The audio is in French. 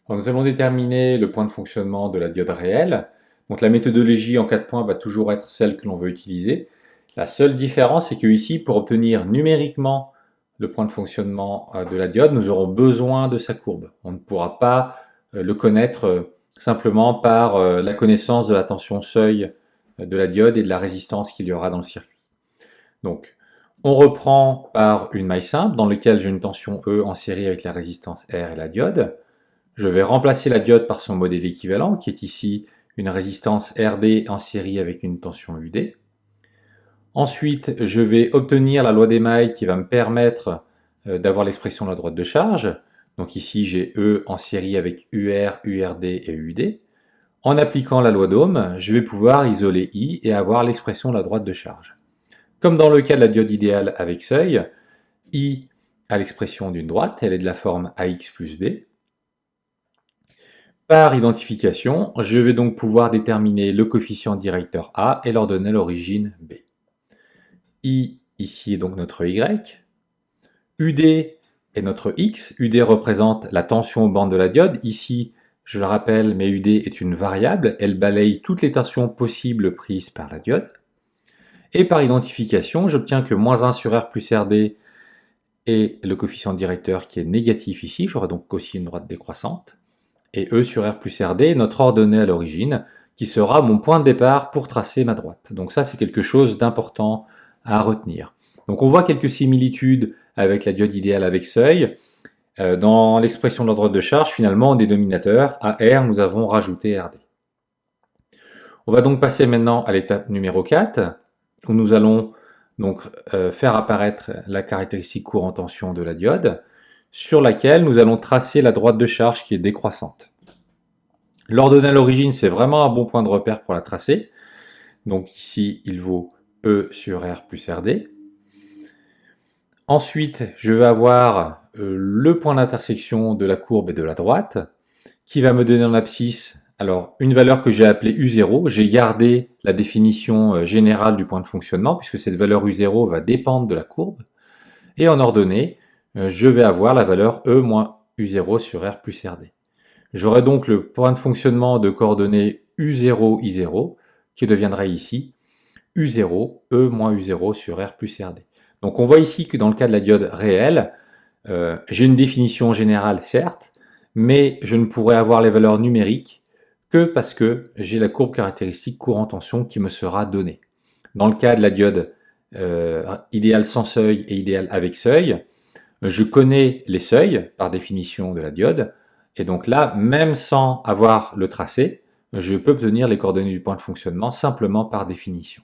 Alors, nous allons déterminer le point de fonctionnement de la diode réelle. Donc la méthodologie en 4 points va toujours être celle que l'on veut utiliser. La seule différence, c'est que ici, pour obtenir numériquement le point de fonctionnement de la diode, nous aurons besoin de sa courbe. On ne pourra pas le connaître simplement par la connaissance de la tension seuil de la diode et de la résistance qu'il y aura dans le circuit. Donc, on reprend par une maille simple dans laquelle j'ai une tension E en série avec la résistance R et la diode. Je vais remplacer la diode par son modèle équivalent, qui est ici une résistance RD en série avec une tension UD. Ensuite, je vais obtenir la loi des mailles qui va me permettre d'avoir l'expression de la droite de charge. Donc ici, j'ai E en série avec UR, URD et UD. En appliquant la loi d'Ohm, je vais pouvoir isoler I et avoir l'expression de la droite de charge. Comme dans le cas de la diode idéale avec seuil, I a l'expression d'une droite, elle est de la forme AX plus B. Par identification, je vais donc pouvoir déterminer le coefficient directeur A et leur donner l'origine B. I, ici, est donc notre Y. UD est notre X. UD représente la tension aux bornes de la diode. Ici, je le rappelle, mais UD est une variable. Elle balaye toutes les tensions possibles prises par la diode. Et par identification, j'obtiens que moins 1 sur R plus RD est le coefficient directeur qui est négatif ici. J'aurai donc aussi une droite décroissante. Et E sur R plus RD est notre ordonnée à l'origine, qui sera mon point de départ pour tracer ma droite. Donc ça, c'est quelque chose d'important à retenir. Donc on voit quelques similitudes avec la diode idéale avec seuil. Dans l'expression de la droite de charge, finalement, au dénominateur, à R, nous avons rajouté RD. On va donc passer maintenant à l'étape numéro 4, où nous allons donc faire apparaître la caractéristique courant-tension de la diode, sur laquelle nous allons tracer la droite de charge qui est décroissante. L'ordonnée à l'origine, c'est vraiment un bon point de repère pour la tracer. Donc ici, il vaut E sur R plus RD. Ensuite, je vais avoir le point d'intersection de la courbe et de la droite, qui va me donner en abscisse alors une valeur que j'ai appelée U0. J'ai gardé la définition générale du point de fonctionnement, puisque cette valeur U0 va dépendre de la courbe. Et en ordonnée, je vais avoir la valeur E moins U0 sur R plus RD. J'aurai donc le point de fonctionnement de coordonnées U0, I0, qui deviendra ici U0, E moins U0 sur R plus RD. Donc on voit ici que dans le cas de la diode réelle, j'ai une définition générale certes, mais je ne pourrai avoir les valeurs numériques que parce que j'ai la courbe caractéristique courant-tension qui me sera donnée. Dans le cas de la diode idéale sans seuil et idéale avec seuil, je connais les seuils par définition de la diode, et donc là, même sans avoir le tracé, je peux obtenir les coordonnées du point de fonctionnement simplement par définition.